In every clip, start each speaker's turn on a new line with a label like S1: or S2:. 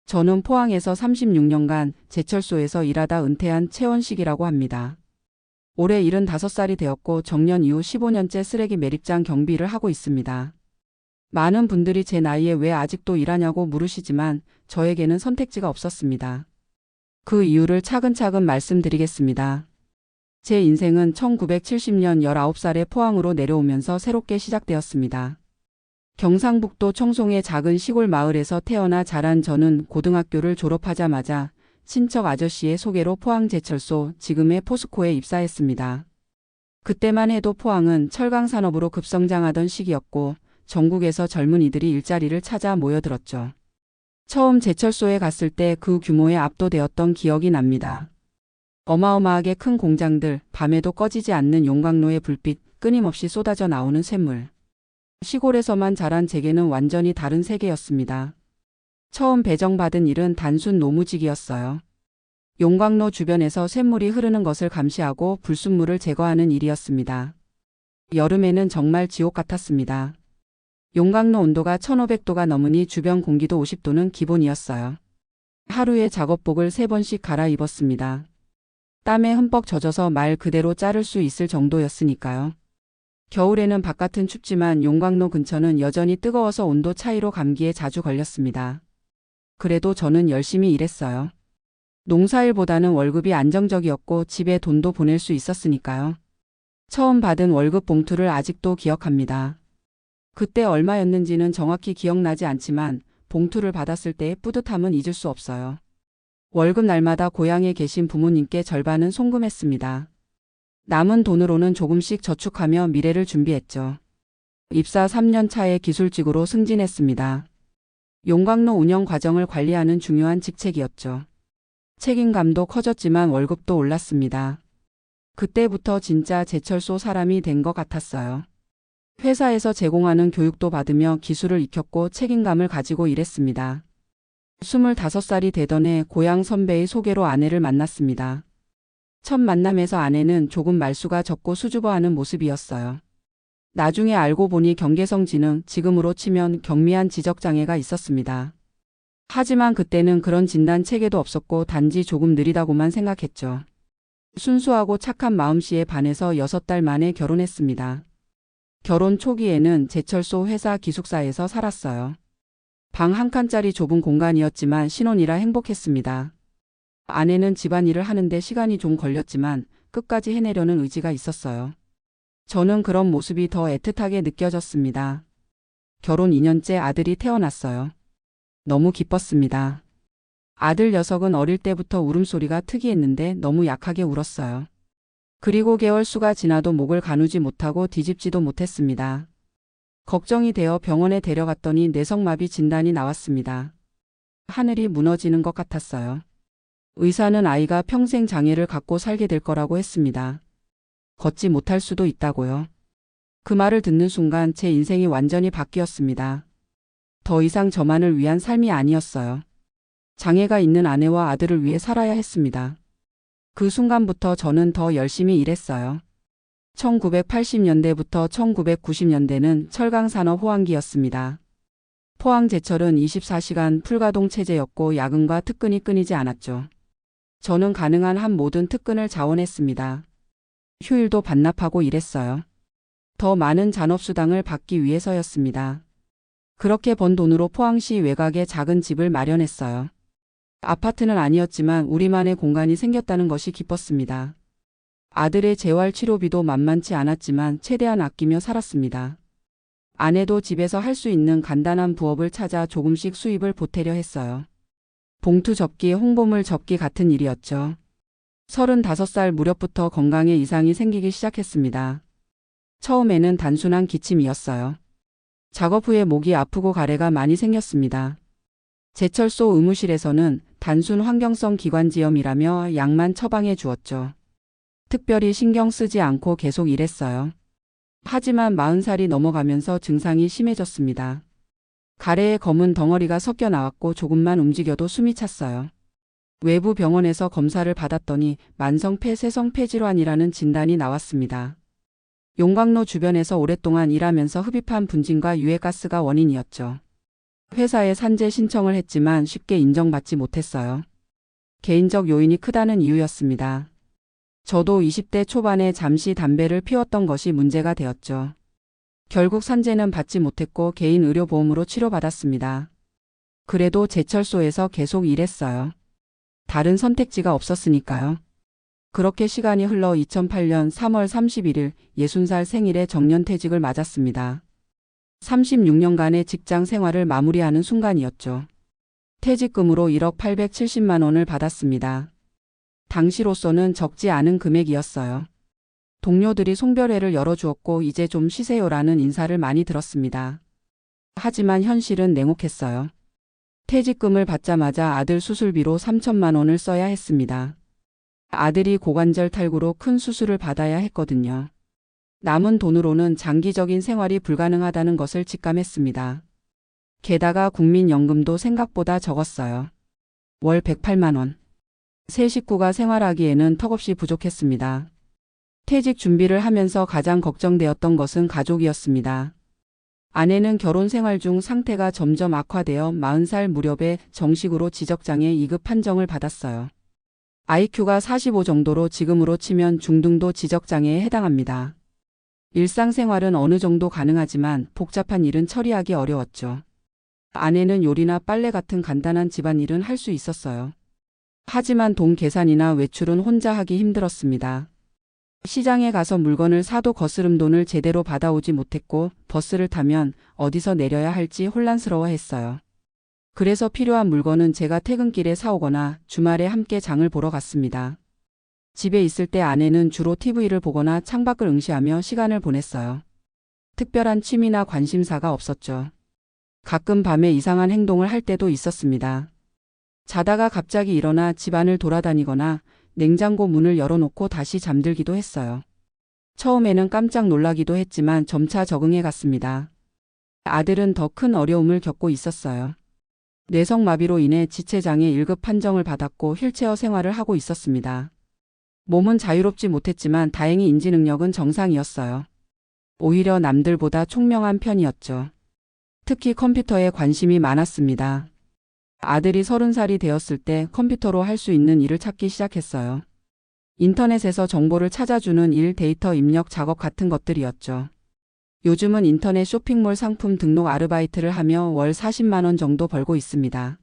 S1: 저는 포항에서 36년간 제철소에서 일하다 은퇴한 최원식이라고 합니다. 올해 75살이 되었고 정년 이후 15년째 쓰레기 매립장 경비를 하고 있습니다. 많은 분들이 제 나이에 왜 아직도 일하냐고 물으시지만 저에게는 선택지가 없었습니다. 그 이유를 차근차근 말씀드리겠습니다. 제 인생은 1970년 19살에 포항으로 내려오면서 새롭게 시작되었습니다. 경상북도 청송의 작은 시골 마을에서 태어나 자란 저는 고등학교를 졸업하자마자 친척 아저씨의 소개로 포항제철소, 지금의 포스코에 입사했습니다. 그때만 해도 포항은 철강산업으로 급성장하던 시기였고 전국에서 젊은이들이 일자리를 찾아 모여들었죠. 처음 제철소에 갔을 때 그 규모에 압도되었던 기억이 납니다. 어마어마하게 큰 공장들, 밤에도 꺼지지 않는 용광로의 불빛, 끊임없이 쏟아져 나오는 쇳물. 시골에서만 자란 제게는 완전히 다른 세계였습니다. 처음 배정받은 일은 단순 노무직이었어요. 용광로 주변에서 쇳물이 흐르는 것을 감시하고 불순물을 제거하는 일이었습니다. 여름에는 정말 지옥 같았습니다. 용광로 온도가 1500도가 넘으니 주변 공기도 50도는 기본이었어요. 하루에 작업복을 3번씩 갈아입었습니다. 땀에 흠뻑 젖어서 말 그대로 자를 수 있을 정도였으니까요. 겨울에는 바깥은 춥지만 용광로 근처는 여전히 뜨거워서 온도 차이로 감기에 자주 걸렸습니다. 그래도 저는 열심히 일했어요. 농사일보다는 월급이 안정적이었고 집에 돈도 보낼 수 있었으니까요. 처음 받은 월급 봉투를 아직도 기억합니다. 그때 얼마였는지는 정확히 기억나지 않지만 봉투를 받았을 때의 뿌듯함은 잊을 수 없어요. 월급 날마다 고향에 계신 부모님께 절반은 송금했습니다. 남은 돈으로는 조금씩 저축하며 미래를 준비했죠. 입사 3년 차에 기술직으로 승진했습니다. 용광로 운영 과정을 관리하는 중요한 직책이었죠. 책임감도 커졌지만 월급도 올랐습니다. 그때부터 진짜 제철소 사람이 된 것 같았어요. 회사에서 제공하는 교육도 받으며 기술을 익혔고 책임감을 가지고 일했습니다. 25살이 되던 해 고향 선배의 소개로 아내를 만났습니다. 첫 만남에서 아내는 조금 말수가 적고 수줍어하는 모습이었어요. 나중에 알고 보니 경계성 지능, 지금으로 치면 경미한 지적장애가 있었습니다. 하지만 그때는 그런 진단 체계도 없었고 단지 조금 느리다고만 생각했죠. 순수하고 착한 마음씨에 반해서 6달 만에 결혼했습니다. 결혼 초기에는 제철소 회사 기숙사에서 살았어요. 방 한 칸짜리 좁은 공간이었지만 신혼이라 행복했습니다. 아내는 집안일을 하는데 시간이 좀 걸렸지만 끝까지 해내려는 의지가 있었어요. 저는 그런 모습이 더 애틋하게 느껴졌습니다. 결혼 2년째 아들이 태어났어요. 너무 기뻤습니다. 아들 녀석은 어릴 때부터 울음소리가 특이했는데 너무 약하게 울었어요. 그리고 개월 수가 지나도 목을 가누지 못하고 뒤집지도 못했습니다. 걱정이 되어 병원에 데려갔더니 뇌성마비 진단이 나왔습니다. 하늘이 무너지는 것 같았어요. 의사는 아이가 평생 장애를 갖고 살게 될 거라고 했습니다. 걷지 못할 수도 있다고요. 그 말을 듣는 순간 제 인생이 완전히 바뀌었습니다. 더 이상 저만을 위한 삶이 아니었어요. 장애가 있는 아내와 아들을 위해 살아야 했습니다. 그 순간부터 저는 더 열심히 일했어요. 1980년대부터 1990년대는 철강산업 호황기였습니다. 포항제철은 24시간 풀가동 체제였고 야근과 특근이 끊이지 않았죠. 저는 가능한 한 모든 특근을 자원했습니다. 휴일도 반납하고 일했어요. 더 많은 잔업수당을 받기 위해서였습니다. 그렇게 번 돈으로 포항시 외곽에 작은 집을 마련했어요. 아파트는 아니었지만 우리만의 공간이 생겼다는 것이 기뻤습니다. 아들의 재활치료비도 만만치 않았지만 최대한 아끼며 살았습니다. 아내도 집에서 할 수 있는 간단한 부업을 찾아 조금씩 수입을 보태려 했어요. 봉투 접기, 홍보물 접기 같은 일이었죠. 35살 무렵부터 건강에 이상이 생기기 시작했습니다. 처음에는 단순한 기침이었어요. 작업 후에 목이 아프고 가래가 많이 생겼습니다. 제철소 의무실에서는 단순 환경성 기관지염이라며 약만 처방해 주었죠. 특별히 신경 쓰지 않고 계속 일했어요. 하지만 40살이 넘어가면서 증상이 심해졌습니다. 가래에 검은 덩어리가 섞여 나왔고 조금만 움직여도 숨이 찼어요. 외부 병원에서 검사를 받았더니 만성 폐쇄성 폐질환이라는 진단이 나왔습니다. 용광로 주변에서 오랫동안 일하면서 흡입한 분진과 유해가스가 원인이었죠. 회사에 산재 신청을 했지만 쉽게 인정받지 못했어요. 개인적 요인이 크다는 이유였습니다. 저도 20대 초반에 잠시 담배를 피웠던 것이 문제가 되었죠. 결국 산재는 받지 못했고 개인 의료보험으로 치료받았습니다. 그래도 제철소에서 계속 일했어요. 다른 선택지가 없었으니까요. 그렇게 시간이 흘러 2008년 3월 31일 60살 생일에 정년퇴직을 맞았습니다. 36년간의 직장 생활을 마무리하는 순간이었죠. 퇴직금으로 1억 870만 원을 받았습니다. 당시로서는 적지 않은 금액이었어요. 동료들이 송별회를 열어주었고 이제 좀 쉬세요라는 인사를 많이 들었습니다. 하지만 현실은 냉혹했어요. 퇴직금을 받자마자 아들 수술비로 3천만 원을 써야 했습니다. 아들이 고관절 탈구로 큰 수술을 받아야 했거든요. 남은 돈으로는 장기적인 생활이 불가능하다는 것을 직감했습니다. 게다가 국민연금도 생각보다 적었어요. 월 108만 원. 세 식구가 생활하기에는 턱없이 부족했습니다. 퇴직 준비를 하면서 가장 걱정되었던 것은 가족이었습니다. 아내는 결혼 생활 중 상태가 점점 악화되어 40살 무렵에 정식으로 지적장애 2급 판정을 받았어요. IQ가 45 정도로 지금으로 치면 중등도 지적장애에 해당합니다. 일상생활은 어느 정도 가능하지만 복잡한 일은 처리하기 어려웠죠. 아내는 요리나 빨래 같은 간단한 집안일은 할 수 있었어요. 하지만 돈 계산이나 외출은 혼자 하기 힘들었습니다. 시장에 가서 물건을 사도 거스름돈을 제대로 받아오지 못했고 버스를 타면 어디서 내려야 할지 혼란스러워했어요. 그래서 필요한 물건은 제가 퇴근길에 사오거나 주말에 함께 장을 보러 갔습니다. 집에 있을 때 아내는 주로 TV를 보거나 창밖을 응시하며 시간을 보냈어요. 특별한 취미나 관심사가 없었죠. 가끔 밤에 이상한 행동을 할 때도 있었습니다. 자다가 갑자기 일어나 집안을 돌아다니거나 냉장고 문을 열어놓고 다시 잠들기도 했어요. 처음에는 깜짝 놀라기도 했지만 점차 적응해 갔습니다. 아들은 더 큰 어려움을 겪고 있었어요. 뇌성마비로 인해 지체장애 1급 판정을 받았고 휠체어 생활을 하고 있었습니다. 몸은 자유롭지 못했지만 다행히 인지 능력은 정상이었어요. 오히려 남들보다 총명한 편이었죠. 특히 컴퓨터에 관심이 많았습니다. 아들이 30살이 되었을 때 컴퓨터로 할 수 있는 일을 찾기 시작했어요. 인터넷에서 정보를 찾아주는 일, 데이터 입력 작업 같은 것들이었죠. 요즘은 인터넷 쇼핑몰 상품 등록 아르바이트를 하며 월 40만 원 정도 벌고 있습니다.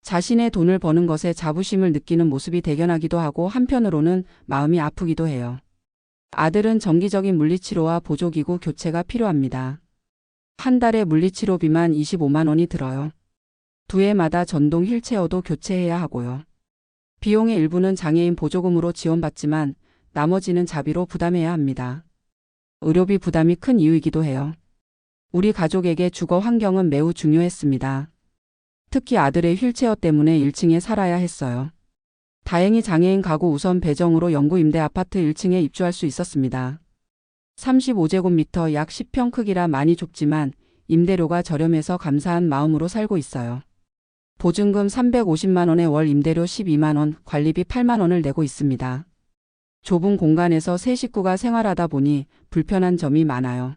S1: 자신의 돈을 버는 것에 자부심을 느끼는 모습이 대견하기도 하고 한편으로는 마음이 아프기도 해요. 아들은 정기적인 물리치료와 보조기구 교체가 필요합니다. 한 달에 물리치료비만 25만 원이 들어요. 두 해마다 전동 휠체어도 교체해야 하고요. 비용의 일부는 장애인 보조금으로 지원받지만 나머지는 자비로 부담해야 합니다. 의료비 부담이 큰 이유이기도 해요. 우리 가족에게 주거 환경은 매우 중요했습니다. 특히 아들의 휠체어 때문에 1층에 살아야 했어요. 다행히 장애인 가구 우선 배정으로 영구 임대 아파트 1층에 입주할 수 있었습니다. 35제곱미터 약 10평 크기라 많이 좁지만 임대료가 저렴해서 감사한 마음으로 살고 있어요. 보증금 350만 원에 월 임대료 12만 원, 관리비 8만 원을 내고 있습니다. 좁은 공간에서 세 식구가 생활하다 보니 불편한 점이 많아요.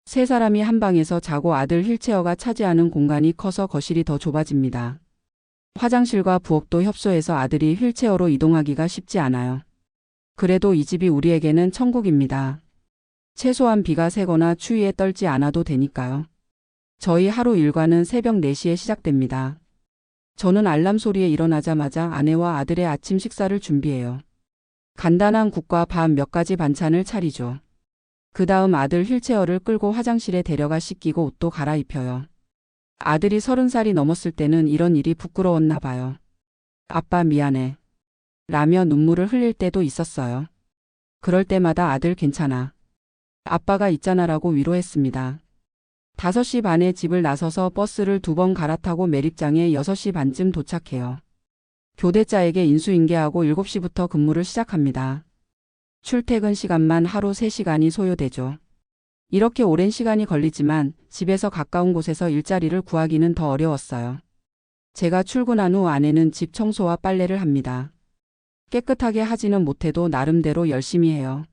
S1: 세 사람이 한 방에서 자고 아들 휠체어가 차지하는 공간이 커서 거실이 더 좁아집니다. 화장실과 부엌도 협소해서 아들이 휠체어로 이동하기가 쉽지 않아요. 그래도 이 집이 우리에게는 천국입니다. 최소한 비가 새거나 추위에 떨지 않아도 되니까요. 저희 하루 일과는 새벽 4시에 시작됩니다. 저는 알람 소리에 일어나자마자 아내와 아들의 아침 식사를 준비해요. 간단한 국과 밥 몇 가지 반찬을 차리죠. 그 다음 아들 휠체어를 끌고 화장실에 데려가 씻기고 옷도 갈아입혀요. 아들이 30살이 넘었을 때는 이런 일이 부끄러웠나 봐요. 아빠 미안해. 라며 눈물을 흘릴 때도 있었어요. 그럴 때마다 아들 괜찮아. 아빠가 있잖아라고 위로했습니다. 5시 반에 집을 나서서 버스를 2번 갈아타고 매립장에 6시 반쯤 도착해요. 교대자에게 인수인계하고 7시부터 근무를 시작합니다. 출퇴근 시간만 하루 3시간이 소요되죠. 이렇게 오랜 시간이 걸리지만 집에서 가까운 곳에서 일자리를 구하기는 더 어려웠어요. 제가 출근한 후 아내는 집 청소와 빨래를 합니다. 깨끗하게 하지는 못해도 나름대로 열심히 해요.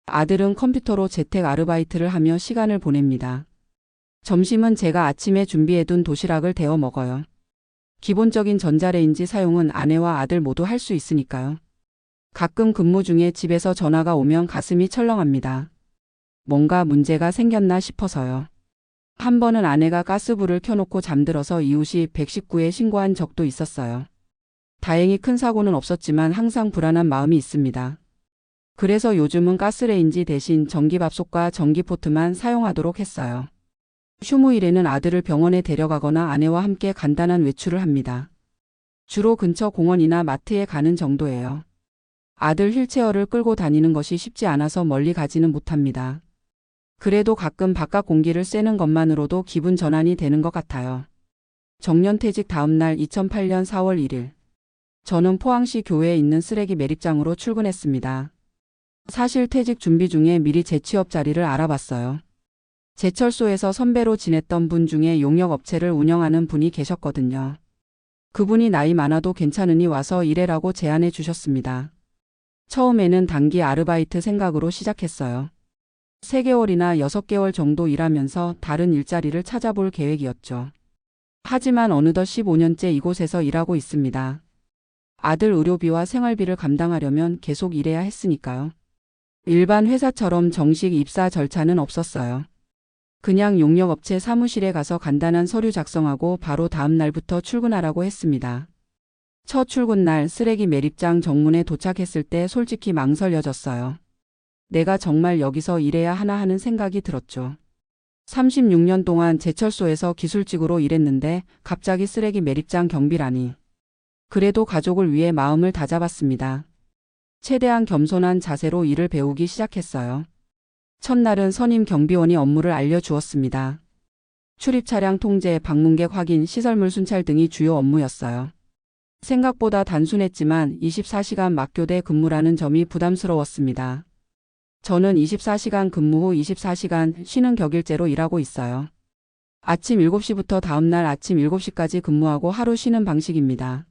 S1: 아들은 컴퓨터로 재택 아르바이트를 하며 시간을 보냅니다. 점심은 제가 아침에 준비해둔 도시락을 데워 먹어요. 기본적인 전자레인지 사용은 아내와 아들 모두 할 수 있으니까요. 가끔 근무 중에 집에서 전화가 오면 가슴이 철렁합니다. 뭔가 문제가 생겼나 싶어서요. 한 번은 아내가 가스불을 켜놓고 잠들어서 이웃이 119에 신고한 적도 있었어요. 다행히 큰 사고는 없었지만 항상 불안한 마음이 있습니다. 그래서 요즘은 가스레인지 대신 전기밥솥과 전기포트만 사용하도록 했어요. 휴무일에는 아들을 병원에 데려가거나 아내와 함께 간단한 외출을 합니다. 주로 근처 공원이나 마트에 가는 정도예요. 아들 휠체어를 끌고 다니는 것이 쉽지 않아서 멀리 가지는 못합니다. 그래도 가끔 바깥 공기를 쐬는 것만으로도 기분 전환이 되는 것 같아요. 정년퇴직 다음 날 2008년 4월 1일. 저는 포항시 교외에 있는 쓰레기 매립장으로 출근했습니다. 사실 퇴직 준비 중에 미리 재취업 자리를 알아봤어요. 제철소에서 선배로 지냈던 분 중에 용역업체를 운영하는 분이 계셨거든요. 그분이 나이 많아도 괜찮으니 와서 일해라고 제안해 주셨습니다. 처음에는 단기 아르바이트 생각으로 시작했어요. 3개월이나 6개월 정도 일하면서 다른 일자리를 찾아볼 계획이었죠. 하지만 어느덧 15년째 이곳에서 일하고 있습니다. 아들 의료비와 생활비를 감당하려면 계속 일해야 했으니까요. 일반 회사처럼 정식 입사 절차는 없었어요. 그냥 용역업체 사무실에 가서 간단한 서류 작성하고 바로 다음 날부터 출근하라고 했습니다. 첫 출근 날 쓰레기 매립장 정문에 도착했을 때 솔직히 망설여졌어요. 내가 정말 여기서 일해야 하나 하는 생각이 들었죠. 36년 동안 제철소에서 기술직으로 일했는데 갑자기 쓰레기 매립장 경비라니. 그래도 가족을 위해 마음을 다잡았습니다. 최대한 겸손한 자세로 일을 배우기 시작했어요. 첫날은 선임 경비원이 업무를 알려주었습니다. 출입 차량 통제, 방문객 확인, 시설물 순찰 등이 주요 업무였어요. 생각보다 단순했지만 24시간 막교대 근무라는 점이 부담스러웠습니다. 저는 24시간 근무 후 24시간 쉬는 격일제로 일하고 있어요. 아침 7시부터 다음날 아침 7시까지 근무하고 하루 쉬는 방식입니다.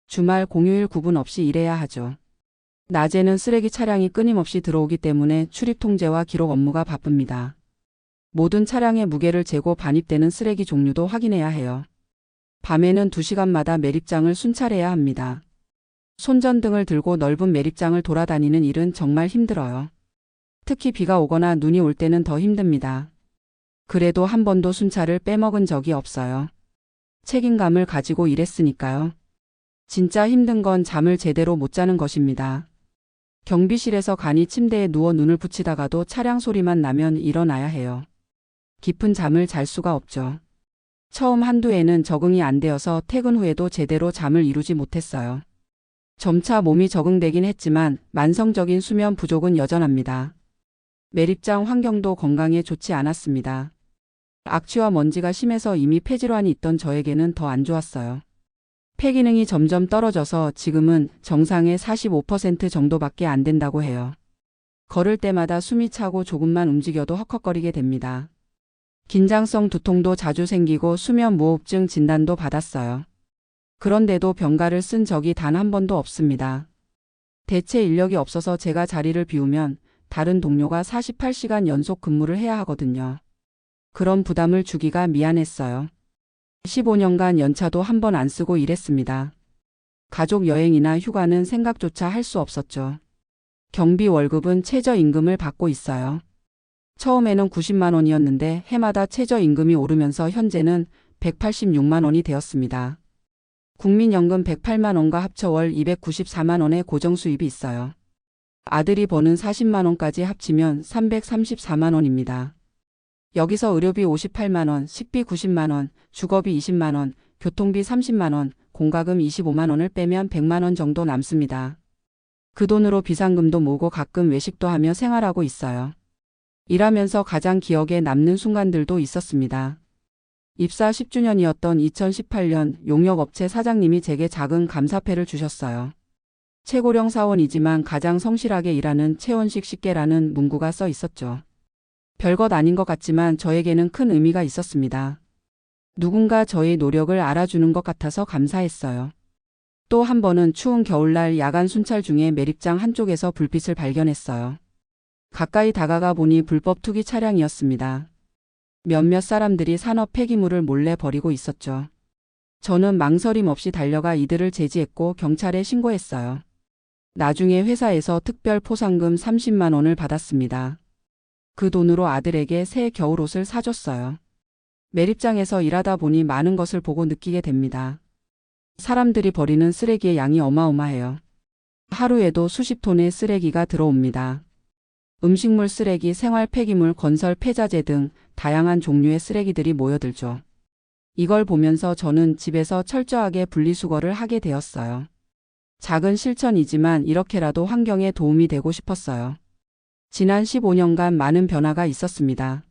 S1: 주말 공휴일 구분 없이 일해야 하죠. 낮에는 쓰레기 차량이 끊임없이 들어오기 때문에 출입 통제와 기록 업무가 바쁩니다. 모든 차량의 무게를 재고 반입되는 쓰레기 종류도 확인해야 해요. 밤에는 2시간마다 매립장을 순찰해야 합니다. 손전등을 들고 넓은 매립장을 돌아다니는 일은 정말 힘들어요. 특히 비가 오거나 눈이 올 때는 더 힘듭니다. 그래도 한 번도 순찰을 빼먹은 적이 없어요. 책임감을 가지고 일했으니까요. 진짜 힘든 건 잠을 제대로 못 자는 것입니다. 경비실에서 간이 침대에 누워 눈을 붙이다가도 차량 소리만 나면 일어나야 해요. 깊은 잠을 잘 수가 없죠. 처음 한두 해는 적응이 안 되어서 퇴근 후에도 제대로 잠을 이루지 못했어요. 점차 몸이 적응되긴 했지만 만성적인 수면 부족은 여전합니다. 매립장 환경도 건강에 좋지 않았습니다. 악취와 먼지가 심해서 이미 폐질환이 있던 저에게는 더 안 좋았어요. 폐기능이 점점 떨어져서 지금은 정상의 45% 정도밖에 안 된다고 해요. 걸을 때마다 숨이 차고 조금만 움직여도 헉헉거리게 됩니다. 긴장성 두통도 자주 생기고 수면무호흡증 진단도 받았어요. 그런데도 병가를 쓴 적이 단 한 번도 없습니다. 대체 인력이 없어서 제가 자리를 비우면 다른 동료가 48시간 연속 근무를 해야 하거든요. 그런 부담을 주기가 미안했어요. 15년간 연차도 한 번 안 쓰고 일했습니다. 가족 여행이나 휴가는 생각조차 할 수 없었죠. 경비 월급은 최저임금을 받고 있어요. 처음에는 90만 원이었는데 해마다 최저임금이 오르면서 현재는 186만 원이 되었습니다. 국민연금 108만 원과 합쳐 월 294만 원의 고정수입이 있어요. 아들이 버는 40만 원까지 합치면 334만 원입니다. 여기서 의료비 58만 원, 식비 90만 원, 주거비 20만 원, 교통비 30만 원, 공과금 25만 원을 빼면 100만 원 정도 남습니다. 그 돈으로 비상금도 모으고 가끔 외식도 하며 생활하고 있어요. 일하면서 가장 기억에 남는 순간들도 있었습니다. 입사 10주년이었던 2018년 용역업체 사장님이 제게 작은 감사패를 주셨어요. 최고령 사원이지만 가장 성실하게 일하는 최원식 식계라는 문구가 써 있었죠. 별것 아닌 것 같지만 저에게는 큰 의미가 있었습니다. 누군가 저의 노력을 알아주는 것 같아서 감사했어요. 또 한 번은 추운 겨울날 야간 순찰 중에 매립장 한쪽에서 불빛을 발견했어요. 가까이 다가가 보니 불법 투기 차량이었습니다. 몇몇 사람들이 산업 폐기물을 몰래 버리고 있었죠. 저는 망설임 없이 달려가 이들을 제지했고 경찰에 신고했어요. 나중에 회사에서 특별 포상금 30만 원을 받았습니다. 그 돈으로 아들에게 새 겨울옷을 사줬어요. 매립장에서 일하다 보니 많은 것을 보고 느끼게 됩니다. 사람들이 버리는 쓰레기의 양이 어마어마해요. 하루에도 수십 톤의 쓰레기가 들어옵니다. 음식물 쓰레기, 생활 폐기물, 건설 폐자재 등 다양한 종류의 쓰레기들이 모여들죠. 이걸 보면서 저는 집에서 철저하게 분리수거를 하게 되었어요. 작은 실천이지만 이렇게라도 환경에 도움이 되고 싶었어요. 지난 15년간 많은 변화가 있었습니다.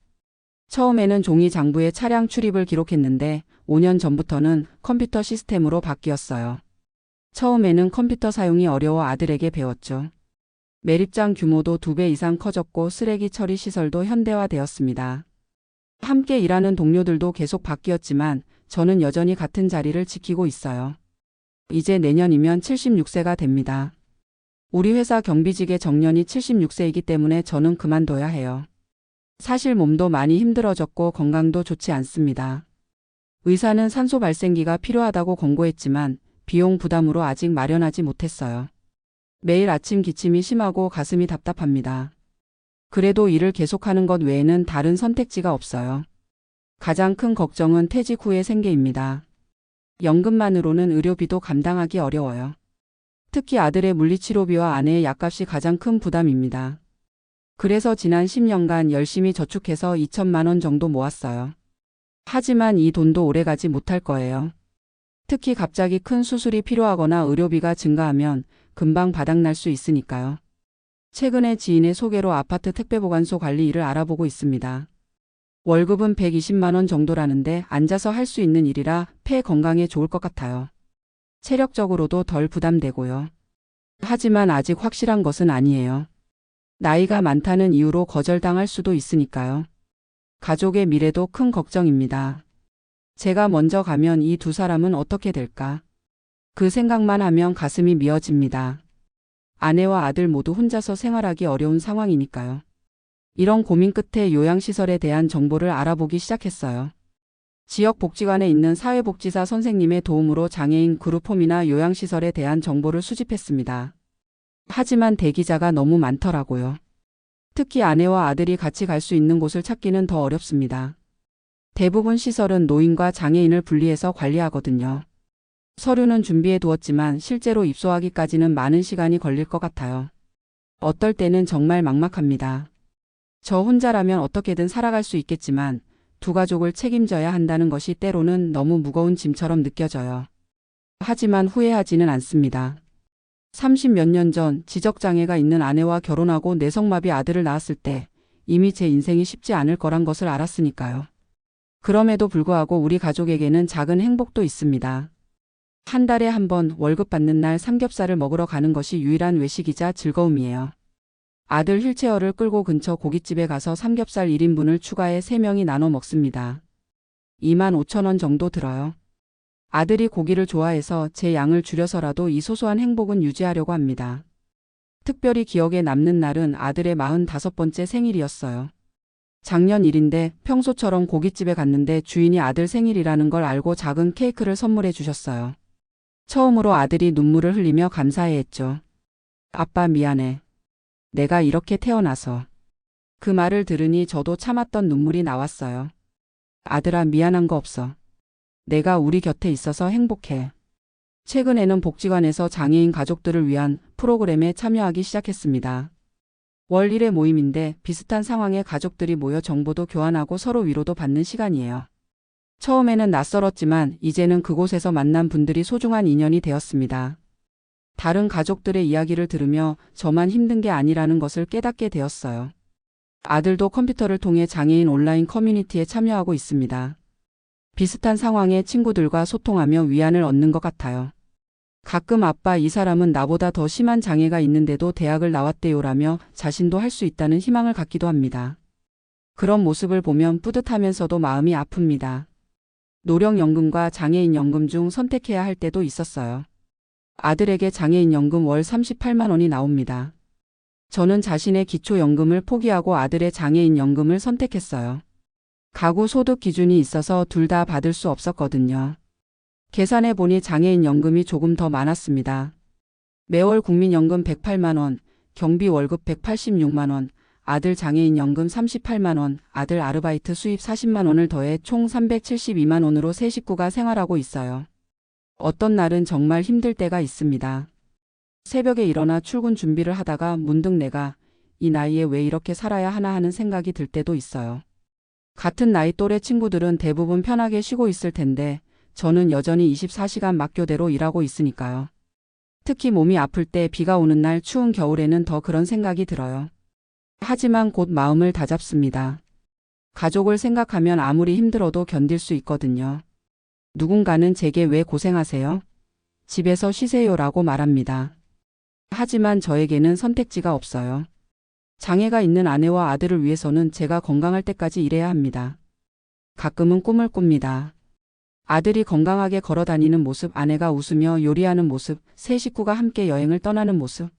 S1: 처음에는 종이 장부에 차량 출입을 기록했는데 5년 전부터는 컴퓨터 시스템으로 바뀌었어요. 처음에는 컴퓨터 사용이 어려워 아들에게 배웠죠. 매립장 규모도 2배 이상 커졌고 쓰레기 처리 시설도 현대화되었습니다. 함께 일하는 동료들도 계속 바뀌었지만 저는 여전히 같은 자리를 지키고 있어요. 이제 내년이면 76세가 됩니다. 우리 회사 경비직의 정년이 76세이기 때문에 저는 그만둬야 해요. 사실 몸도 많이 힘들어졌고 건강도 좋지 않습니다. 의사는 산소 발생기가 필요하다고 권고했지만 비용 부담으로 아직 마련하지 못했어요. 매일 아침 기침이 심하고 가슴이 답답합니다. 그래도 일을 계속하는 것 외에는 다른 선택지가 없어요. 가장 큰 걱정은 퇴직 후의 생계입니다. 연금만으로는 의료비도 감당하기 어려워요. 특히 아들의 물리치료비와 아내의 약값이 가장 큰 부담입니다. 그래서 지난 10년간 열심히 저축해서 2천만 원 정도 모았어요. 하지만 이 돈도 오래가지 못할 거예요. 특히 갑자기 큰 수술이 필요하거나 의료비가 증가하면 금방 바닥날 수 있으니까요. 최근에 지인의 소개로 아파트 택배보관소 관리 일을 알아보고 있습니다. 월급은 120만 원 정도라는데 앉아서 할 수 있는 일이라 폐 건강에 좋을 것 같아요. 체력적으로도 덜 부담되고요. 하지만 아직 확실한 것은 아니에요. 나이가 많다는 이유로 거절당할 수도 있으니까요. 가족의 미래도 큰 걱정입니다. 제가 먼저 가면 이 두 사람은 어떻게 될까? 그 생각만 하면 가슴이 미어집니다. 아내와 아들 모두 혼자서 생활하기 어려운 상황이니까요. 이런 고민 끝에 요양시설에 대한 정보를 알아보기 시작했어요. 지역 복지관에 있는 사회복지사 선생님의 도움으로 장애인 그룹홈이나 요양시설에 대한 정보를 수집했습니다. 하지만 대기자가 너무 많더라고요. 특히 아내와 아들이 같이 갈 수 있는 곳을 찾기는 더 어렵습니다. 대부분 시설은 노인과 장애인을 분리해서 관리하거든요. 서류는 준비해 두었지만 실제로 입소하기까지는 많은 시간이 걸릴 것 같아요. 어떨 때는 정말 막막합니다. 저 혼자라면 어떻게든 살아갈 수 있겠지만 두 가족을 책임져야 한다는 것이 때로는 너무 무거운 짐처럼 느껴져요. 하지만 후회하지는 않습니다. 30몇 년 전 지적장애가 있는 아내와 결혼하고 내성마비 아들을 낳았을 때 이미 제 인생이 쉽지 않을 거란 것을 알았으니까요. 그럼에도 불구하고 우리 가족에게는 작은 행복도 있습니다. 한 달에 한 번 월급 받는 날 삼겹살을 먹으러 가는 것이 유일한 외식이자 즐거움이에요. 아들 휠체어를 끌고 근처 고깃집에 가서 삼겹살 1인분을 추가해 3명이 나눠 먹습니다. 2만 5천 원 정도 들어요. 아들이 고기를 좋아해서 제 양을 줄여서라도 이 소소한 행복은 유지하려고 합니다. 특별히 기억에 남는 날은 아들의 45번째 생일이었어요. 작년 일인데 평소처럼 고깃집에 갔는데 주인이 아들 생일이라는 걸 알고 작은 케이크를 선물해 주셨어요. 처음으로 아들이 눈물을 흘리며 감사해했죠. 아빠 미안해. 내가 이렇게 태어나서. 그 말을 들으니 저도 참았던 눈물이 나왔어요. 아들아 미안한 거 없어. 내가 우리 곁에 있어서 행복해. 최근에는 복지관에서 장애인 가족들을 위한 프로그램에 참여하기 시작했습니다. 월 1회 모임인데 비슷한 상황의 가족들이 모여 정보도 교환하고 서로 위로도 받는 시간이에요. 처음에는 낯설었지만 이제는 그곳에서 만난 분들이 소중한 인연이 되었습니다. 다른 가족들의 이야기를 들으며 저만 힘든 게 아니라는 것을 깨닫게 되었어요. 아들도 컴퓨터를 통해 장애인 온라인 커뮤니티에 참여하고 있습니다. 비슷한 상황의 친구들과 소통하며 위안을 얻는 것 같아요. 가끔 아빠 이 사람은 나보다 더 심한 장애가 있는데도 대학을 나왔대요라며 자신도 할 수 있다는 희망을 갖기도 합니다. 그런 모습을 보면 뿌듯하면서도 마음이 아픕니다. 노령연금과 장애인연금 중 선택해야 할 때도 있었어요. 아들에게 장애인연금 월 38만 원이 나옵니다. 저는 자신의 기초연금을 포기하고 아들의 장애인연금을 선택했어요. 가구 소득 기준이 있어서 둘 다 받을 수 없었거든요. 계산해 보니 장애인 연금이 조금 더 많았습니다. 매월 국민연금 108만 원, 경비 월급 186만 원, 아들 장애인 연금 38만 원, 아들 아르바이트 수입 40만 원을 더해 총 372만 원으로 세 식구가 생활하고 있어요. 어떤 날은 정말 힘들 때가 있습니다. 새벽에 일어나 출근 준비를 하다가 문득 내가 이 나이에 왜 이렇게 살아야 하나 하는 생각이 들 때도 있어요. 같은 나이 또래 친구들은 대부분 편하게 쉬고 있을 텐데 저는 여전히 24시간 막교대로 일하고 있으니까요. 특히 몸이 아플 때, 비가 오는 날, 추운 겨울에는 더 그런 생각이 들어요. 하지만 곧 마음을 다잡습니다. 가족을 생각하면 아무리 힘들어도 견딜 수 있거든요. 누군가는 제게 왜 고생하세요? 집에서 쉬세요라고 말합니다. 하지만 저에게는 선택지가 없어요. 장애가 있는 아내와 아들을 위해서는 제가 건강할 때까지 일해야 합니다. 가끔은 꿈을 꿉니다. 아들이 건강하게 걸어 다니는 모습, 아내가 웃으며 요리하는 모습, 세 식구가 함께 여행을 떠나는 모습.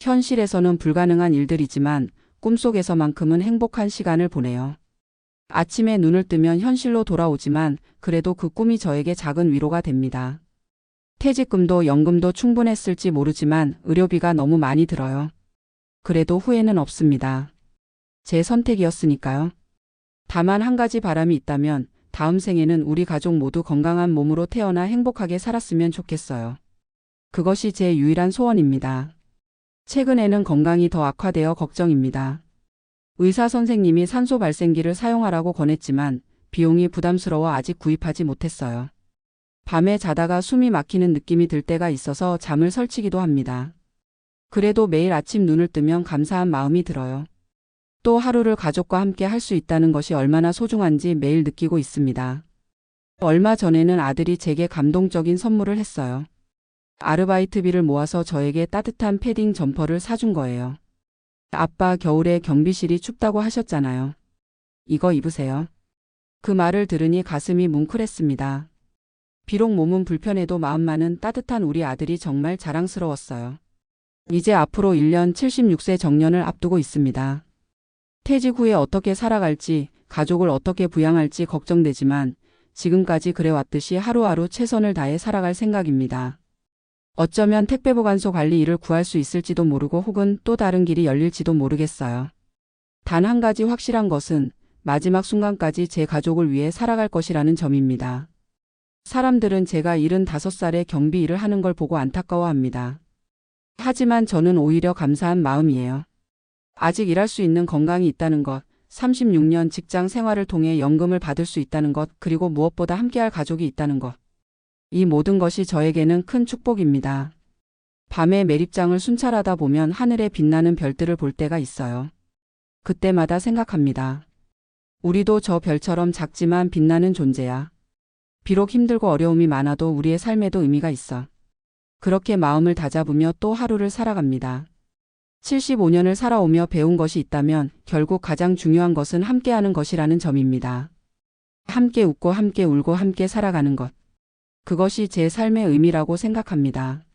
S1: 현실에서는 불가능한 일들이지만 꿈속에서만큼은 행복한 시간을 보내요. 아침에 눈을 뜨면 현실로 돌아오지만 그래도 그 꿈이 저에게 작은 위로가 됩니다. 퇴직금도 연금도 충분했을지 모르지만 의료비가 너무 많이 들어요. 그래도 후회는 없습니다. 제 선택이었으니까요. 다만 한 가지 바람이 있다면 다음 생에는 우리 가족 모두 건강한 몸으로 태어나 행복하게 살았으면 좋겠어요. 그것이 제 유일한 소원입니다. 최근에는 건강이 더 악화되어 걱정입니다. 의사 선생님이 산소 발생기를 사용하라고 권했지만 비용이 부담스러워 아직 구입하지 못했어요. 밤에 자다가 숨이 막히는 느낌이 들 때가 있어서 잠을 설치기도 합니다. 그래도 매일 아침 눈을 뜨면 감사한 마음이 들어요. 또 하루를 가족과 함께 할 수 있다는 것이 얼마나 소중한지 매일 느끼고 있습니다. 얼마 전에는 아들이 제게 감동적인 선물을 했어요. 아르바이트비를 모아서 저에게 따뜻한 패딩 점퍼를 사준 거예요. 아빠, 겨울에 경비실이 춥다고 하셨잖아요. 이거 입으세요. 그 말을 들으니 가슴이 뭉클했습니다. 비록 몸은 불편해도 마음만은 따뜻한 우리 아들이 정말 자랑스러웠어요. 이제 앞으로 1년 76세 정년을 앞두고 있습니다. 퇴직 후에 어떻게 살아갈지, 가족을 어떻게 부양할지 걱정되지만 지금까지 그래왔듯이 하루하루 최선을 다해 살아갈 생각입니다. 어쩌면 택배보관소 관리 일을 구할 수 있을지도 모르고 혹은 또 다른 길이 열릴지도 모르겠어요. 단 한 가지 확실한 것은 마지막 순간까지 제 가족을 위해 살아갈 것이라는 점입니다. 사람들은 제가 75살에 경비 일을 하는 걸 보고 안타까워합니다. 하지만 저는 오히려 감사한 마음이에요. 아직 일할 수 있는 건강이 있다는 것, 36년 직장 생활을 통해 연금을 받을 수 있다는 것, 그리고 무엇보다 함께할 가족이 있다는 것. 이 모든 것이 저에게는 큰 축복입니다. 밤에 매립장을 순찰하다 보면 하늘에 빛나는 별들을 볼 때가 있어요. 그때마다 생각합니다. 우리도 저 별처럼 작지만 빛나는 존재야. 비록 힘들고 어려움이 많아도 우리의 삶에도 의미가 있어. 그렇게 마음을 다잡으며 또 하루를 살아갑니다. 75년을 살아오며 배운 것이 있다면 결국 가장 중요한 것은 함께하는 것이라는 점입니다. 함께 웃고 함께 울고 함께 살아가는 것. 그것이 제 삶의 의미라고 생각합니다.